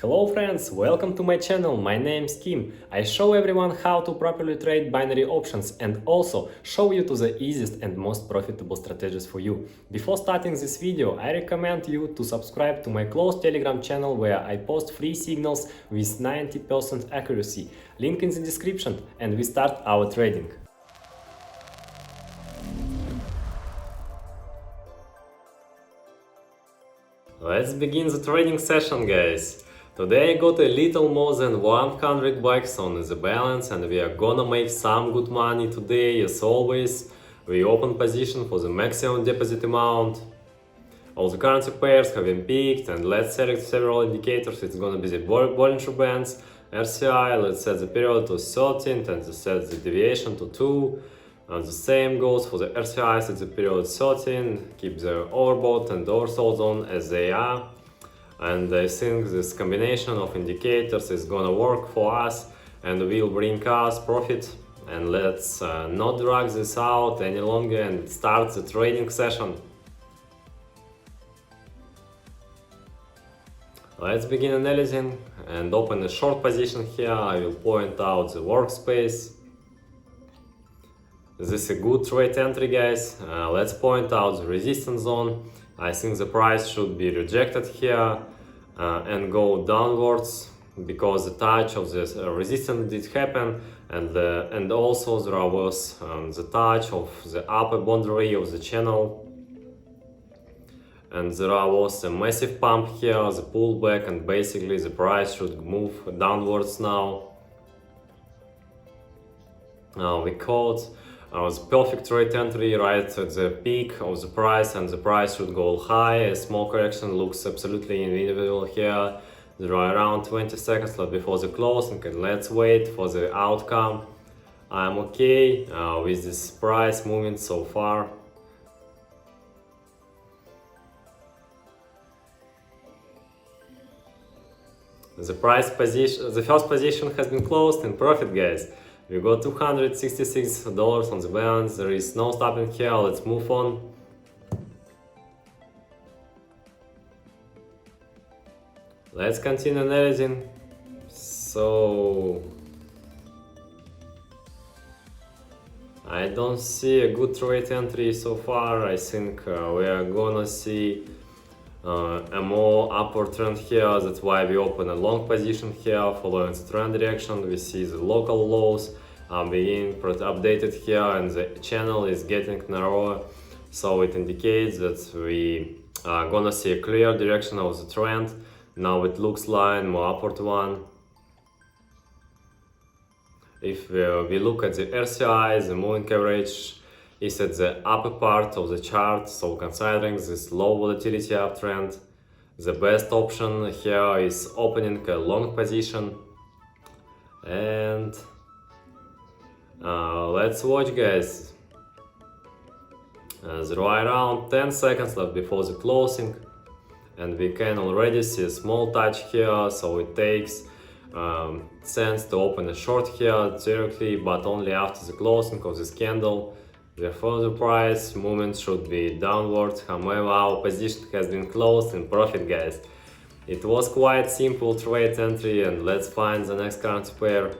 Hello friends, welcome to my channel. My name's Kim. I show everyone how to properly trade binary options and also show you to the easiest and most profitable strategies for you. Before starting this video, I recommend you to subscribe to my closed Telegram channel where I post free signals with 90% accuracy. Link in the description, and we start our trading. Let's begin the trading session, guys. Today I got a little more than 100 bucks on the balance and we are gonna make some good money today. As always, we open position for the maximum deposit amount. All the currency pairs have been picked, and let's select several indicators. It's gonna be the Bollinger Bands, RCI. Let's set the period to 13 and set the deviation to 2. And the same goes for the RCI, set the period 13, keep the overbought and oversold zone as they are. And I think this combination of indicators is gonna work for us and will bring us profit. And let's not drag this out any longer and start the trading session. Let's begin analyzing and open a short position here. I will point out the workspace. This is a good trade entry, guys. Let's point out the resistance zone. I think the price should be rejected here and go downwards because the touch of this resistance did happen, and also there was the touch of the upper boundary of the channel, and there was a massive pump here, the pullback, and basically the price should move downwards now. We caught the perfect trade entry right at the peak of the price, and the price should go high. A small correction looks absolutely inevitable here. There are around 20 seconds left before the closing, and let's wait for the outcome. I'm okay with this price moving so far. The first position has been closed in profit, guys. We got $266 on the balance. There is no stopping here. Let's move on. Let's continue analyzing. So I don't see a good trade entry so far. I think we are gonna see a more upward trend here. That's why we open a long position here following the trend direction. We see the local lows being updated here, and the channel is getting narrower, so it indicates that we are gonna see a clear direction of the trend. Now it looks like a more upward one. If we look at the RCI, the moving average is at the upper part of the chart, so considering this low volatility uptrend, the best option here is opening a long position. And let's watch, guys. There are around 10 seconds left before the closing, and we can already see a small touch here, so it takes sense to open a short here directly, but only after the closing of this candle. Therefore the price movement should be downwards. However, our position has been closed in profit, guys. It was quite simple trade entry, and let's find the next currency pair.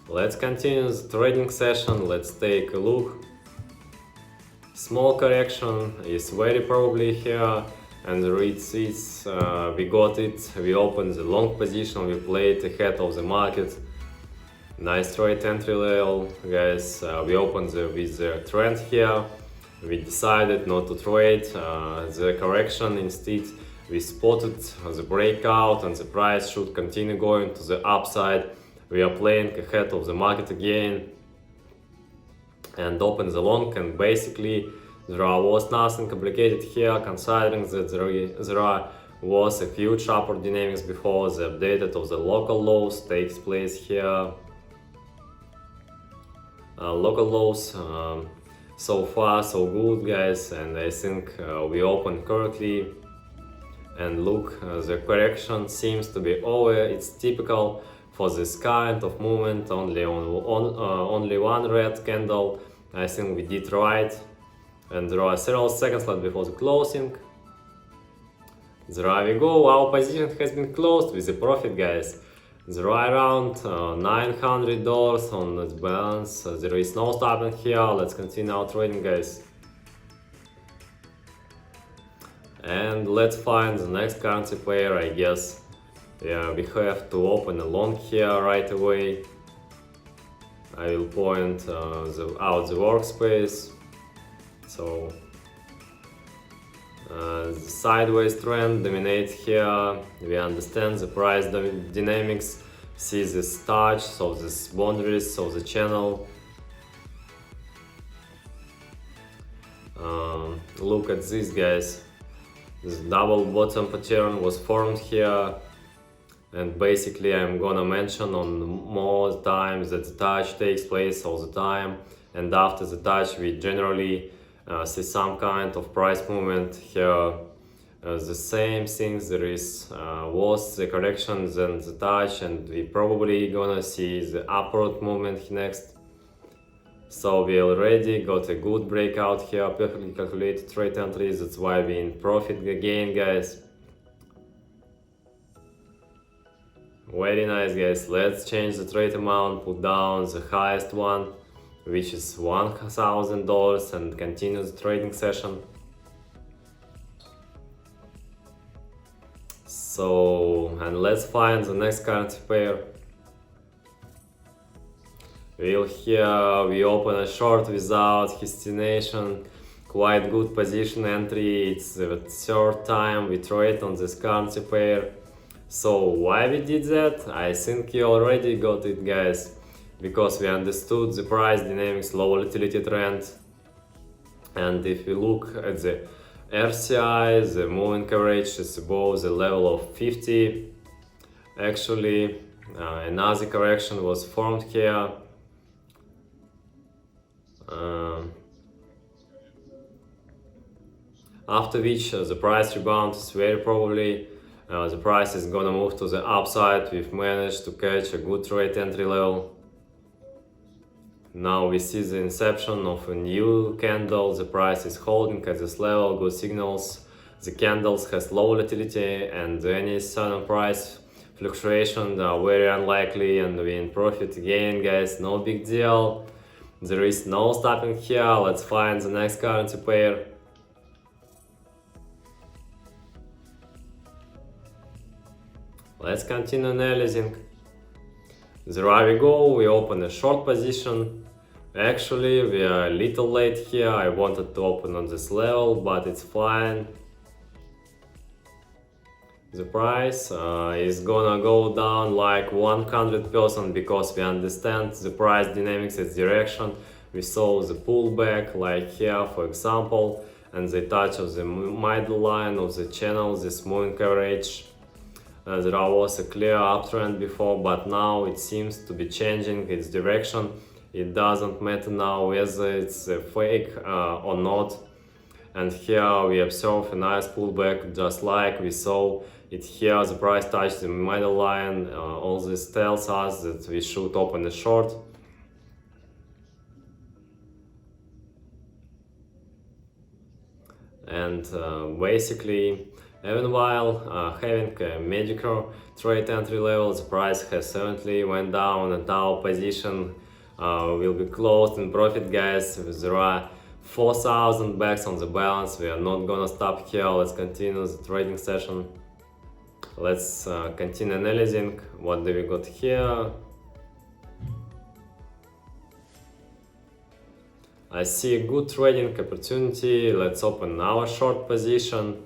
Let's continue the trading session. Let's take a look. Small correction is very probably here, and we got it. We opened the long position, we played ahead of the market. Nice trade entry level, guys. We opened with the trend here. We decided not to trade the correction. Instead, we spotted the breakout, and the price should continue going to the upside. We are playing ahead of the market again and open the long, and basically there was nothing complicated here, considering that there was a huge upward dynamics before the update of the local lows takes place here. Local lows, so far so good, guys, and I think we opened correctly. And look, the correction seems to be over. It's typical for this kind of movement. Only one red candle. I think we did right. and there are several seconds left before the closing. There we go, our position has been closed with a profit, guys. There are around $900 on the balance. There is no stopping here. Let's continue our trading, guys. And let's find the next currency pair, I guess. Yeah, we have to open a long here right away. I will point out the workspace. So the sideways trend dominates here. We understand the price dynamics, see this touch, so this boundaries, so the channel. Look at this, guys. This double bottom pattern was formed here, and basically I'm gonna mention on more times that the touch takes place all the time, and after the touch we generally see some kind of price movement here. The same things, there is was the correction then the touch, and we probably gonna see the upward movement next. So we already got a good breakout here, perfectly calculated trade entries, that's why we in profit again, guys. Very nice, guys. Let's change the trade amount, put down the highest one, which is $1,000, and continue the trading session. So, and let's find the next currency pair. We open a short without hesitation, quite good position entry. It's the third time we trade on this currency pair. So why we did that? I think you already got it, guys, because we understood the price dynamics, low volatility trend. And if we look at the RCI, the moving average is above the level of 50. Actually, another correction was formed here. After which the price rebounds, very probably the price is gonna move to the upside. We've managed to catch a good trade entry level. Now we see the inception of a new candle. The price is holding at this level, good signals. The candles has low volatility, and any sudden price fluctuation are very unlikely, and we in profit again, guys, no big deal. There is no stopping here. Let's find the next currency pair. Let's continue analyzing. There we go, we open a short position. Actually, we are a little late here. I wanted to open on this level, but it's fine. The price is gonna go down like 100% because we understand the price dynamics, its direction. We saw the pullback like here, for example, and the touch of the middle line of the channel, this moving average. There was a clear uptrend before, but now it seems to be changing its direction. It doesn't matter now whether it's a fake or not. And here we observe a nice pullback, just like we saw it here. The price touched the middle line. All this tells us that we should open a short. And basically, even while having a mediocre trade entry level, the price has certainly went down, and our position will be closed in profit, guys. There are 4,000 bucks on the balance. We are not gonna stop here. Let's continue the trading session. Let's continue analyzing. What do we got here? I see a good trading opportunity. Let's open our short position.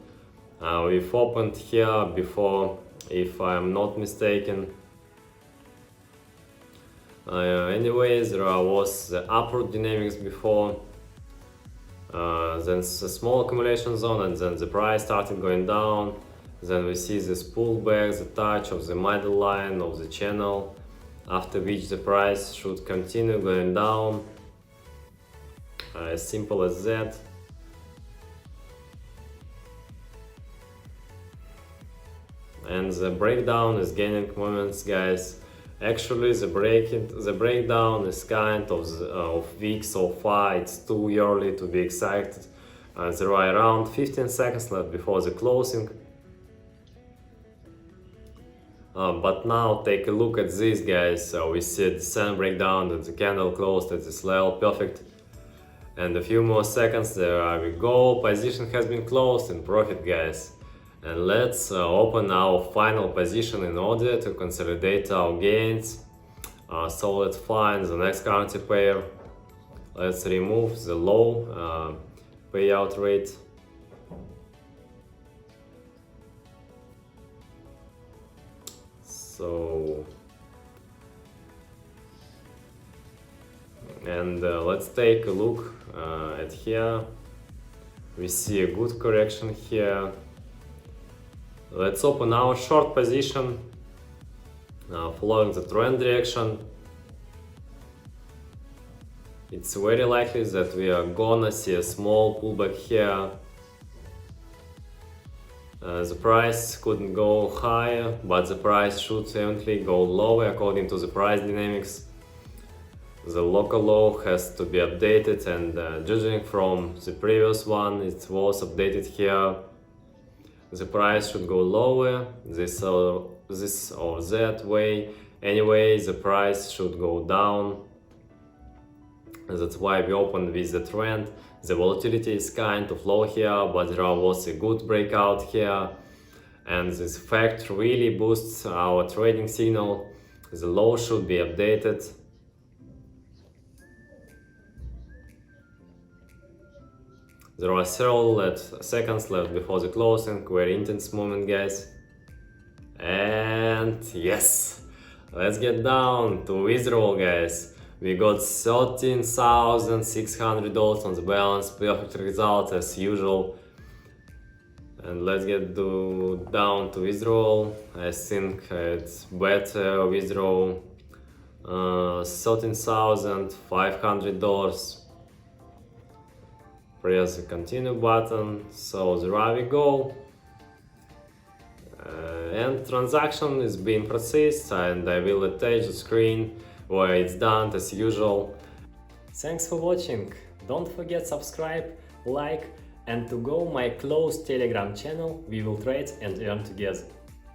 We've opened here before, if I'm not mistaken. Anyways, there was the upward dynamics before, then a small accumulation zone, and then the price started going down. Then we see this pullback, the touch of the middle line of the channel, after which the price should continue going down. As simple as that. And the breakdown is gaining moments, guys. Actually, the breakdown is kind of weak so far. It's too early to be excited There are around 15 seconds left before the closing. But now take a look at this, guys. We see a descent breakdown and the candle closed at this level, perfect. And a few more seconds, there we go. Position has been closed in profit, guys. And let's open our final position in order to consolidate our gains. So let's find the next currency pair. Let's remove the low payout rate. So, and let's take a look at here. We see a good correction here. Let's open our short position, following the trend direction. It's very likely that we are gonna see a small pullback here. The price couldn't go higher, but the price should eventually go lower according to the price dynamics. The local low has to be updated, and judging from the previous one, it was updated here. The price should go lower, this or that way. Anyway, the price should go down. That's why we opened with the trend. The volatility is kind of low here, but there was a good breakout here, and this fact really boosts our trading signal. The low should be updated. There are several seconds left before the closing. Very intense moment, guys. And yes, let's get down to withdrawal, guys. We got $13,600 on the balance, perfect result as usual. And let's get down to withdrawal. I think it's better withdraw $13,500. Press the continue button. So there we go. And transaction is being processed, and I will attach the screen where it's done as usual. Thanks for watching. Don't forget subscribe, like, and to go my closed Telegram channel. We will trade and earn together.